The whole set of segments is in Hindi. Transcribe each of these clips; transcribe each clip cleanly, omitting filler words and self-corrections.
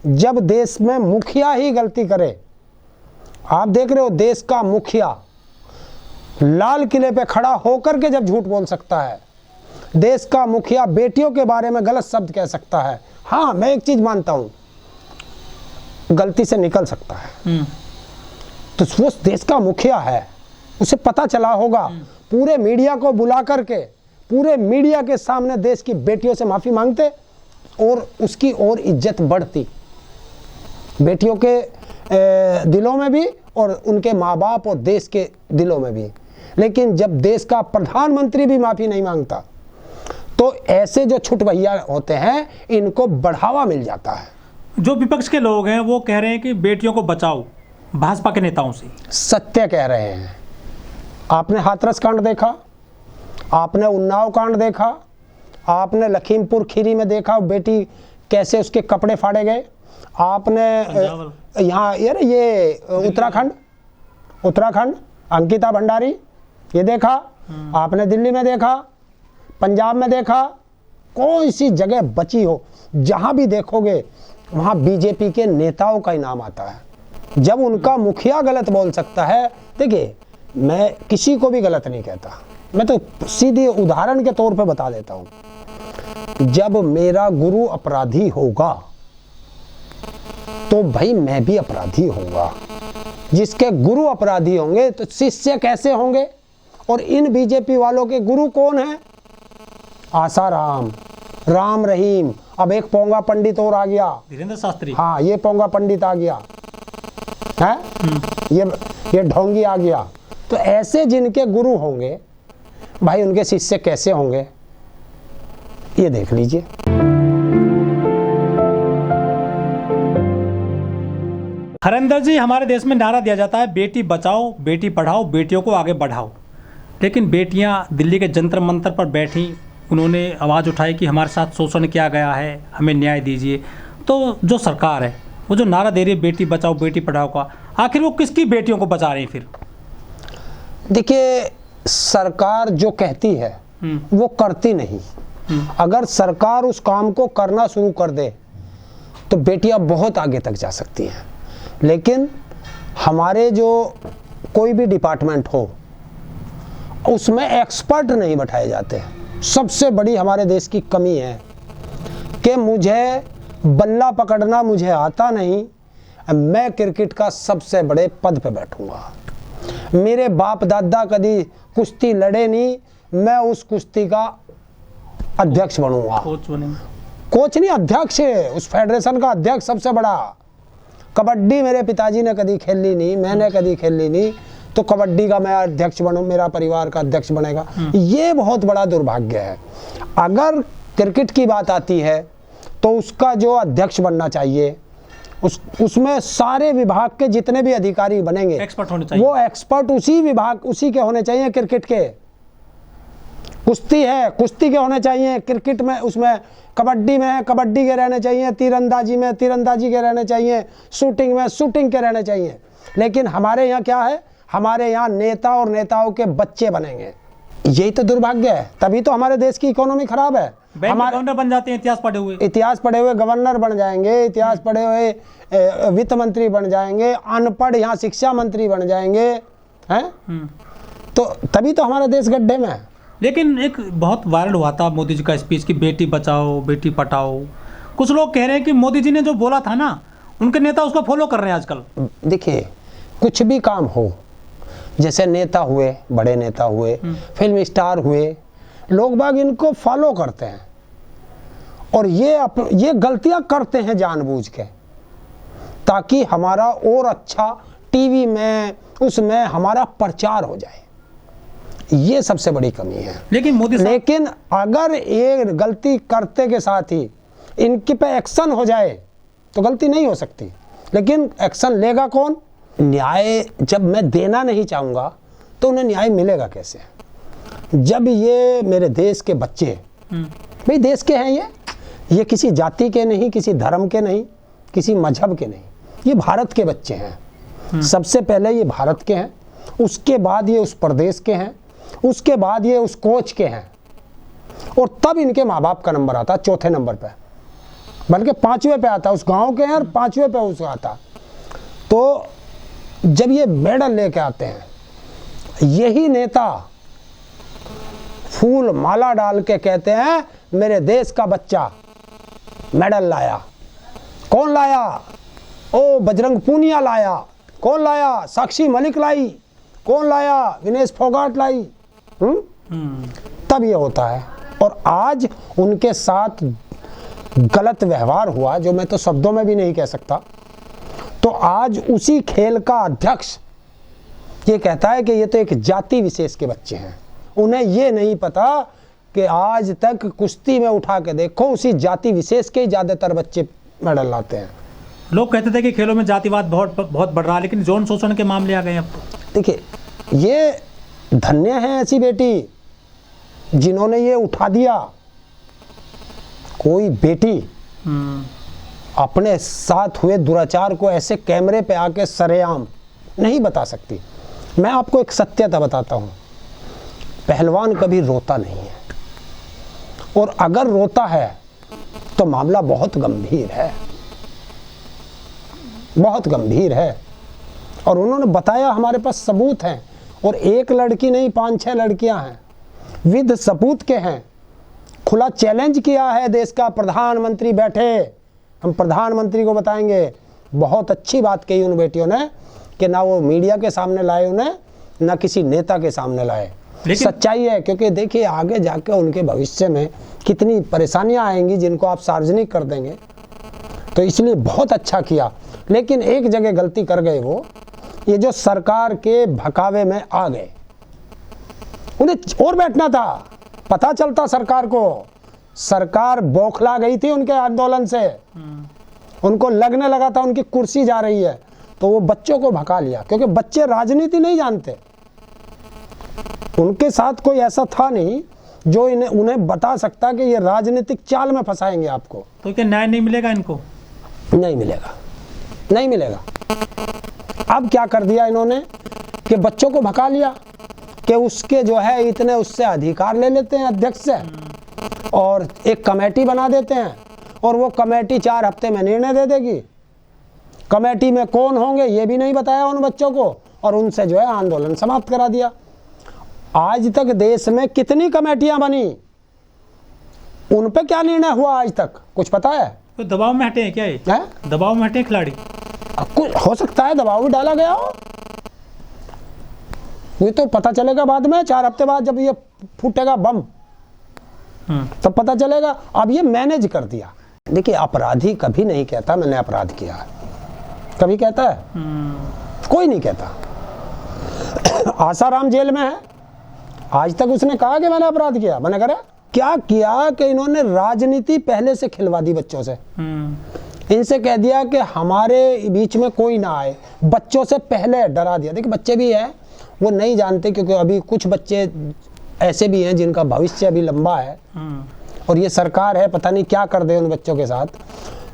जब देश में मुखिया ही गलती करे, आप देख रहे हो देश का मुखिया लाल किले पे खड़ा होकर के जब झूठ बोल सकता है, देश का मुखिया बेटियों के बारे में गलत शब्द कह सकता है। हाँ, मैं एक चीज मानता हूं, गलती से निकल सकता है, तो वो देश का मुखिया है, उसे पता चला होगा, पूरे मीडिया को बुला करके पूरे मीडिया के सामने देश की बेटियों से माफी मांगते और उसकी और इज्जत बढ़ती, बेटियों के दिलों में भी और उनके माँ बाप और देश के दिलों में भी। लेकिन जब देश का प्रधानमंत्री भी माफी नहीं मांगता, तो ऐसे जो छुटभैया होते हैं इनको बढ़ावा मिल जाता है। जो विपक्ष के लोग हैं वो कह रहे हैं कि बेटियों को बचाओ भाजपा के नेताओं से। सत्य कह रहे हैं। आपने हाथरस कांड देखा, आपने उन्नाव कांड देखा, आपने लखीमपुर खीरी में देखा बेटी कैसे उसके कपड़े फाड़े गए, आपने यहाँ यार ये उत्तराखंड अंकिता भंडारी ये देखा, आपने दिल्ली में देखा, पंजाब में देखा, कोई सी जगह बची हो जहां भी देखोगे वहां बीजेपी के नेताओं का ही नाम आता है। जब उनका मुखिया गलत बोल सकता है, देखिए मैं किसी को भी गलत नहीं कहता, मैं तो सीधे उदाहरण के तौर पे बता देता हूं, जब मेरा गुरु अपराधी होगा तो भाई मैं भी अपराधी होऊंगा। जिसके गुरु अपराधी होंगे तो शिष्य कैसे होंगे? और इन बीजेपी वालों के गुरु कौन है? आसाराम, राम रहीम, अब एक पोंगा पंडित और आ गया, धीरेन्द्र शास्त्री। हाँ, ये पोंगा पंडित आ गया है, ये ढोंगी आ गया। तो ऐसे जिनके गुरु होंगे भाई उनके शिष्य कैसे होंगे, ये देख लीजिए। हरेंद्र जी, हमारे देश में नारा दिया जाता है बेटी बचाओ बेटी पढ़ाओ बेटियों को आगे बढ़ाओ, लेकिन बेटियां दिल्ली के जंतर मंतर पर बैठी, उन्होंने आवाज़ उठाई कि हमारे साथ शोषण किया गया है, हमें न्याय दीजिए। तो जो सरकार है वो जो नारा दे रही है बेटी बचाओ बेटी पढ़ाओ का, आखिर वो किसकी बेटियों को बचा रही है फिर? देखिए, सरकार जो कहती है वो करती नहीं। अगर सरकार उस काम को करना शुरू कर दे तो बेटियां बहुत आगे तक जा सकती हैं। लेकिन हमारे जो कोई भी डिपार्टमेंट हो उसमें एक्सपर्ट नहीं बैठाए जाते। सबसे बड़ी हमारे देश की कमी है कि मुझे बल्ला पकड़ना मुझे आता नहीं, मैं क्रिकेट का सबसे बड़े पद पे बैठूंगा। मेरे बाप दादा कभी कुश्ती लड़े नहीं, मैं उस कुश्ती का अध्यक्ष बनूंगा। कोच नहीं, अध्यक्ष है, उस फेडरेशन का अध्यक्ष सबसे बड़ा। कबड्डी मेरे पिताजी ने कभी खेली नहीं, मैंने कभी खेली नहीं, तो कबड्डी का मैं अध्यक्ष बनूं, मेरा परिवार का अध्यक्ष बनेगा। ये बहुत बड़ा दुर्भाग्य है। अगर क्रिकेट की बात आती है तो उसका जो अध्यक्ष बनना चाहिए उसमें सारे विभाग के जितने भी अधिकारी बनेंगे एक्सपर्ट होने चाहिए। वो एक्सपर्ट उसी के होने चाहिए। क्रिकेट के कुश्ती है, कुश्ती के होने चाहिए, क्रिकेट में उसमें कबड्डी में है, कबड्डी के रहने चाहिए, तीरंदाजी में तीरंदाजी के रहने चाहिए, शूटिंग में शूटिंग के रहने चाहिए। लेकिन हमारे यहाँ क्या है, हमारे यहाँ नेता और नेताओं के बच्चे बनेंगे। यही तो दुर्भाग्य है, तभी तो हमारे देश की इकोनॉमी खराब है। हमारे गवर्नर बन जाते हैं, इतिहास पढ़े हुए गवर्नर बन जाएंगे, इतिहास पढ़े हुए वित्त मंत्री बन जाएंगे, अनपढ़ यहाँ शिक्षा मंत्री बन जाएंगे, हैं? तो तभी तो हमारा देश गड्ढे में है। लेकिन एक बहुत वायरल हुआ था मोदी जी का स्पीच कि बेटी बचाओ बेटी पढ़ाओ। कुछ लोग कह रहे हैं कि मोदी जी ने जो बोला था ना, उनके नेता उसको फॉलो कर रहे हैं आजकल। देखिए, कुछ भी काम हो, जैसे नेता हुए, बड़े नेता हुए, फिल्म स्टार हुए, लोग बाग इनको फॉलो करते हैं और ये गलतियां करते हैं जानबूझ के, ताकि हमारा और अच्छा टीवी में उसमें हमारा प्रचार हो जाए। ये सबसे बड़ी कमी है। लेकिन अगर ये गलती करते के साथ ही इनके पे एक्शन हो जाए तो गलती नहीं हो सकती। लेकिन एक्शन लेगा कौन? न्याय जब मैं देना नहीं चाहूँगा तो उन्हें न्याय मिलेगा कैसे? जब ये मेरे देश के बच्चे, भाई देश के हैं, ये किसी जाति के नहीं, किसी धर्म के नहीं, किसी मजहब के नहीं, ये भारत के बच्चे हैं। सबसे पहले ये भारत के हैं, उसके बाद ये उस प्रदेश के हैं, उसके बाद ये उस कोच के हैं, और तब इनके माँ बाप का नंबर आता है चौथे नंबर पे। बल्कि 5वें पे आता, उस गांव के हैं और 5वें पे उसका आता। तो जब ये मेडल लेके आते हैं, यही नेता फूल माला डाल के कहते हैं मेरे देश का बच्चा मेडल लाया। कौन लाया? ओ बजरंग पूनिया लाया। कौन लाया? साक्षी मलिक लाई। कौन लाया? विनेश फोगाट लाई। तब ये होता है। और आज उनके साथ गलत व्यवहार हुआ, जो मैं तो शब्दों में भी नहीं कह सकता। तो आज उसी खेल का अध्यक्ष ये कहता है कि ये तो एक जाति विशेष के बच्चे हैं। उन्हें ये नहीं पता कि आज तक कुश्ती में उठा के देखो, उसी जाति विशेष के ही ज़्यादातर बच्चे मेडल लाते हैं। लोग कहते थे कि खेलों में जातिवाद बहुत बढ़ रहा है, लेकिन यौन शोषण के मामले आ गए अब। देखिए, ये धन्य है ऐसी बेटी जिन्होंने ये उठा दिया। कोई बेटी अपने साथ हुए दुराचार को ऐसे कैमरे पे आके सरेआम नहीं बता सकती। मैं आपको एक सत्यता बताता हूँ, पहलवान कभी रोता नहीं है, और अगर रोता है तो मामला बहुत गंभीर है, बहुत गंभीर है। और उन्होंने बताया, हमारे पास सबूत हैं, और एक लड़की नहीं 5-6 लड़कियां हैं, विद सबूत के हैं। खुला चैलेंज किया है देश का प्रधानमंत्री बैठे, हम प्रधानमंत्री को बताएंगे। बहुत अच्छी बात कही उन बेटियों ने कि ना वो मीडिया के सामने लाए उन्हें, ना किसी नेता के सामने लाए। सच्चाई है, क्योंकि देखिए आगे जाकर उनके भविष्य में कितनी परेशानियां आएंगी जिनको आप सार्वजनिक कर देंगे। तो इसलिए बहुत अच्छा किया, लेकिन एक जगह गलती कर गए वो, ये जो सरकार के भकावे में आ गए। उन्हें और बैठना था, पता चलता सरकार को, सरकार बौखला गई थी उनके आंदोलन से, उनको लगने लगा था उनकी कुर्सी जा रही है, तो वो बच्चों को भगा लिया, क्योंकि बच्चे राजनीति नहीं जानते। उनके साथ कोई ऐसा था नहीं जो उन्हें बता सकता कि ये राजनीतिक चाल में फंसाएंगे आपको। तो क्या न्याय नहीं मिलेगा इनको? नहीं मिलेगा, नहीं मिलेगा। अब क्या कर दिया इन्होंने कि बच्चों को भगा लिया कि उसके जो है इतने उससे अधिकार ले लेते हैं अध्यक्ष से, और एक कमेटी बना देते हैं, और वो कमेटी 4 हफ्ते में निर्णय दे देगी। कमेटी में कौन होंगे ये भी नहीं बताया उन बच्चों को, और उनसे जो है आंदोलन समाप्त करा दिया। आज तक देश में कितनी कमेटियां बनी, उन पे क्या निर्णय हुआ आज तक कुछ पता है? तो दबाव में हटे हैं क्या ये? दबाव में हटे खिलाड़ी? कुछ हो सकता है दबाव भी डाला गया हो, ये तो पता चलेगा बाद में। 4 हफ्ते बाद जब ये फूटेगा बम तब पता चलेगा। अब ये मैनेज कर दिया। देखिए, अपराधी कभी नहीं कहता मैंने अपराध किया, कभी कहता है? कोई नहीं कहता। आसाराम जेल में है, आज तक उसने कहा कि मैंने अपराध किया? मैंने करा क्या किया कि इन्होंने राजनीति पहले से खिलवा दी बच्चों से। इनसे कह दिया कि हमारे बीच में कोई ना आए, बच्चों से पहले डरा दिया। देखिए, बच्चे भी हैं, वो नहीं जानते, क्योंकि अभी कुछ बच्चे ऐसे भी हैं जिनका भविष्य अभी लंबा है, और ये सरकार है पता नहीं क्या कर दे उन बच्चों के साथ।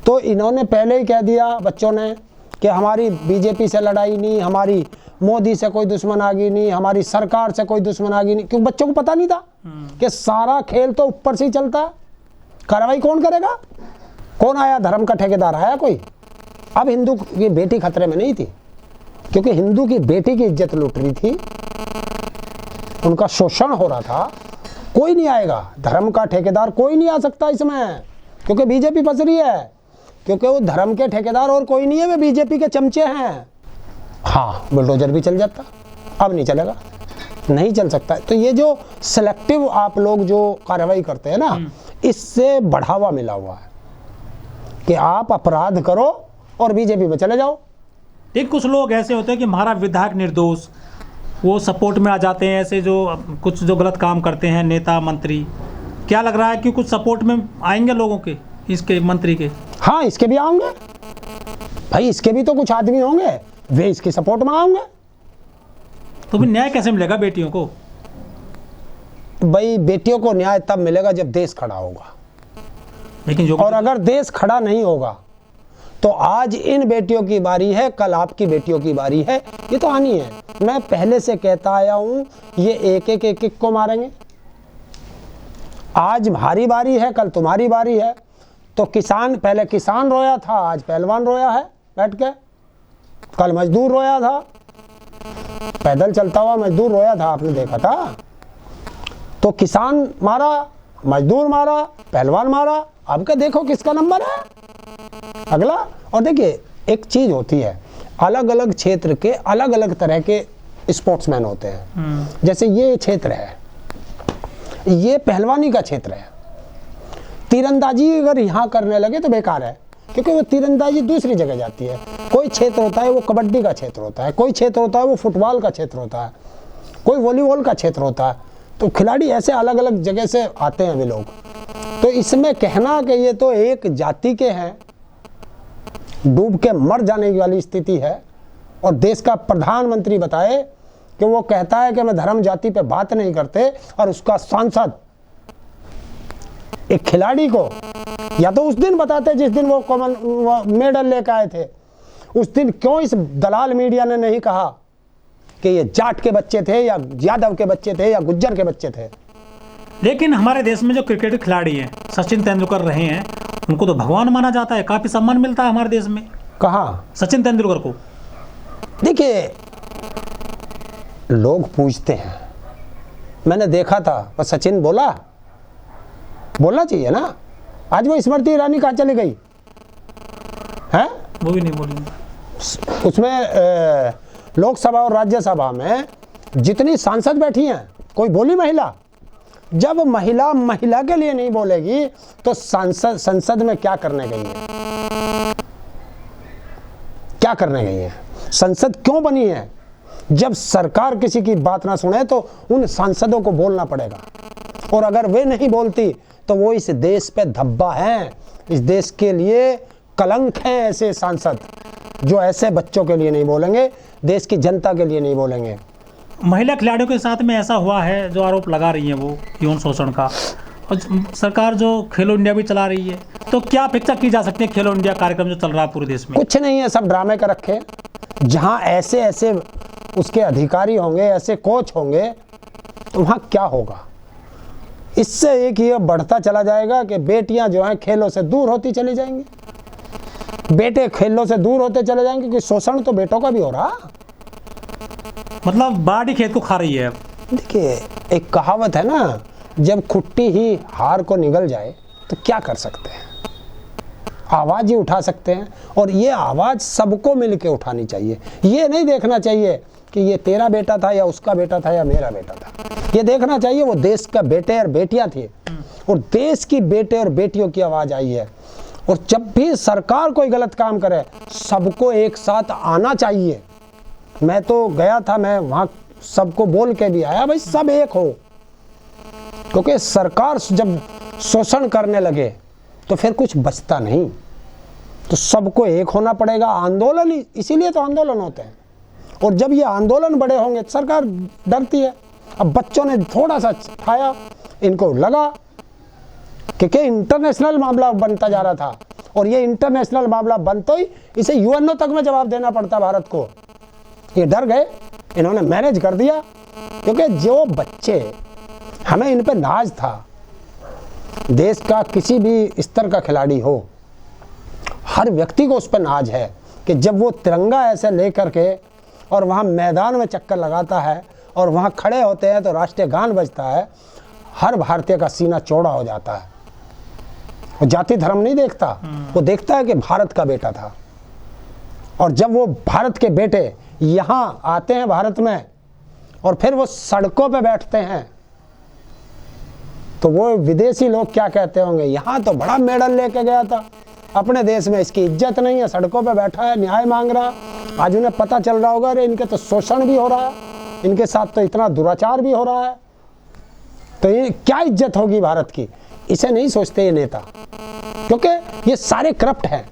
तो इन्होंने पहले ही कह दिया बच्चों ने कि हमारी बीजेपी से लड़ाई नहीं, हमारी मोदी से कोई दुश्मनागी नहीं, हमारी सरकार से कोई दुश्मनागी नहीं, क्योंकि बच्चों को पता नहीं था कि सारा खेल तो ऊपर से ही चलता है। कार्रवाई कौन करेगा? कौन आया? धर्म का ठेकेदार आया कोई? अब हिंदू की बेटी खतरे में नहीं थी, क्योंकि हिंदू की बेटी की इज्जत लूट रही थी, उनका शोषण हो रहा था। कोई नहीं आएगा, धर्म का ठेकेदार कोई नहीं आ सकता इसमें, क्योंकि बीजेपी फंस रही है, क्योंकि वो धर्म के ठेकेदार और कोई नहीं है, वे बीजेपी के चमचे हैं। हाँ, बुलडोजर भी चल जाता, अब नहीं चलेगा, नहीं चल सकता। तो ये जो सिलेक्टिव आप लोग जो कार्रवाई करते हैं ना, इससे बढ़ावा मिला हुआ है कि आप अपराध करो और बीजेपी में चले जाओ। एक कुछ लोग ऐसे होते हैं कि हमारा विधायक निर्दोष, वो सपोर्ट में आ जाते हैं, ऐसे जो कुछ जो गलत काम करते हैं नेता मंत्री। क्या लग रहा है कि कुछ सपोर्ट में आएंगे लोगों के, इसके मंत्री के? हाँ, इसके भी आएंगे भाई, इसके भी तो कुछ आदमी होंगे, वे इसकी सपोर्ट में आएंगे। तो भी न्याय कैसे मिलेगा बेटियों को? भाई, बेटियों को न्याय तब मिलेगा जब देश खड़ा होगा। लेकिन जो, और अगर देश खड़ा नहीं होगा तो आज इन बेटियों की बारी है, कल आपकी बेटियों की बारी है, ये तो आनी है। मैं पहले से कहता आया हूं, ये एक एक को मारेंगे। आज हमारी बारी है, कल तुम्हारी बारी है। तो किसान, पहले किसान रोया था, आज पहलवान रोया है बैठ के। कल मजदूर रोया था, पैदल चलता हुआ मजदूर रोया था, आपने देखा था। तो किसान मारा, मजदूर मारा, पहलवान मारा, अब का देखो किसका नंबर है अगला। और देखिए एक चीज होती है, अलग अलग क्षेत्र के अलग अलग तरह के स्पोर्ट्समैन होते हैं। जैसे ये क्षेत्र है, ये पहलवानी का क्षेत्र है। तीरंदाजी अगर यहाँ करने लगे तो बेकार है, क्योंकि वो तीरंदाजी दूसरी जगह जाती है। कोई क्षेत्र होता है वो कबड्डी का क्षेत्र होता है, कोई क्षेत्र होता है वो फुटबॉल का क्षेत्र होता है, कोई वॉलीबॉल का क्षेत्र होता है। तो खिलाड़ी ऐसे अलग अलग जगह से आते हैं वे लोग। तो इसमें कहना कि ये तो एक जाति के हैं, डूब के मर जाने वाली स्थिति है। और देश का प्रधानमंत्री बताए कि वो कहता है कि मैं धर्म जाति पे बात नहीं करते, और उसका सांसद एक खिलाड़ी को या तो उस दिन बताते जिस दिन वो कॉमन मेडल लेकर आए थे, उस दिन क्यों इस दलाल मीडिया ने नहीं कहा कि ये जाट के बच्चे थे या यादव के बच्चे थे या गुज्जर के बच्चे थे। लेकिन हमारे देश में जो क्रिकेट खिलाड़ी हैं, सचिन तेंदुलकर रहे हैं, उनको तो भगवान माना जाता है, काफी सम्मान मिलता है हमारे देश में। कहाँ? सचिन तेंदुलकर को। देखिए लोग पूछते हैं, मैंने देखा था, पर सचिन बोलना चाहिए ना। आज वो स्मृति ईरानी कहाँ चली गई है? वो भी नहीं बोली। उसमें लोकसभा और राज्यसभा में जितनी सांसद बैठी हैं, कोई बोली महिला? जब महिला के लिए नहीं बोलेगी तो संसद में क्या करने गई है? क्या करने गई है? संसद क्यों बनी है? जब सरकार किसी की बात ना सुने तो उन सांसदों को बोलना पड़ेगा, और अगर वे नहीं बोलती तो वो इस देश पे धब्बा हैं, इस देश के लिए कलंक हैं। ऐसे सांसद जो ऐसे बच्चों के लिए नहीं बोलेंगे, देश की जनता के लिए नहीं बोलेंगे। महिला खिलाड़ियों के साथ में ऐसा हुआ है जो आरोप लगा रही हैं वो यौन शोषण का, और सरकार जो खेलो इंडिया भी चला रही है, तो क्या अपेक्षा की जा सकती है खेलो इंडिया कार्यक्रम जो चल रहा है पूरे देश में? कुछ नहीं है, सब ड्रामे का रखे। जहां ऐसे ऐसे उसके अधिकारी होंगे, ऐसे कोच होंगे, तो वहां क्या होगा? इससे एक ये बढ़ता चला जाएगा कि बेटियां जो हैं खेलों से दूर होती चली जाएंगी, बेटे खेलों से दूर होते चले जाएंगे, क्योंकि शोषण तो बेटों का भी हो रहा। मतलब बाड़ी खेत को खा रही है। देखिए एक कहावत है ना, जब खुट्टी ही हार को निगल जाए तो क्या कर सकते हैं? आवाज ही उठा सकते हैं, और ये आवाज सबको मिलके उठानी चाहिए। ये नहीं देखना चाहिए कि ये तेरा बेटा था या उसका बेटा था या मेरा बेटा था। ये देखना चाहिए वो देश का बेटे और बेटियां थी, और देश की बेटे और बेटियों की आवाज आई है। और जब भी सरकार कोई गलत काम करे, सबको एक साथ आना चाहिए। मैं तो गया था, मैं वहां सबको बोल के भी आया, भाई सब एक हो, क्योंकि सरकार जब शोषण करने लगे तो फिर कुछ बचता नहीं। तो सबको एक होना पड़ेगा। आंदोलन, इसीलिए तो आंदोलन होते हैं। और जब ये आंदोलन बड़े होंगे तो सरकार डरती है। अब बच्चों ने थोड़ा सा उठाया, इनको लगा कि इंटरनेशनल मामला बनता जा रहा था, और ये इंटरनेशनल मामला बनते ही इसे यूएनओ तक में जवाब देना पड़ता भारत को। ये डर गए, इन्होंने मैनेज कर दिया, क्योंकि जो बच्चे, हमें इन पे नाज था। देश का किसी भी स्तर का खिलाड़ी हो, हर व्यक्ति को उस पर नाज है कि जब वो तिरंगा ऐसे लेकर के और वहाँ मैदान में चक्कर लगाता है और वहाँ खड़े होते हैं तो राष्ट्रीय गान बजता है, हर भारतीय का सीना चौड़ा हो जाता है। वो जाति धर्म नहीं देखता, वो देखता है कि भारत का बेटा था। और जब वो भारत के बेटे यहाँ आते हैं भारत में, और फिर वो सड़कों पे बैठते हैं, तो वो विदेशी लोग क्या कहते होंगे, यहाँ तो बड़ा मेडल लेके गया था, अपने देश में इसकी इज्जत नहीं है, सड़कों पे बैठा है, न्याय मांग रहा। आज उन्हें पता चल रहा होगा, अरे इनके तो शोषण भी हो रहा है, इनके साथ तो इतना दुराचार भी हो रहा है, तो ये क्या इज्जत होगी भारत की? इसे नहीं सोचते ये नेता, क्योंकि ये सारे करप्ट हैं।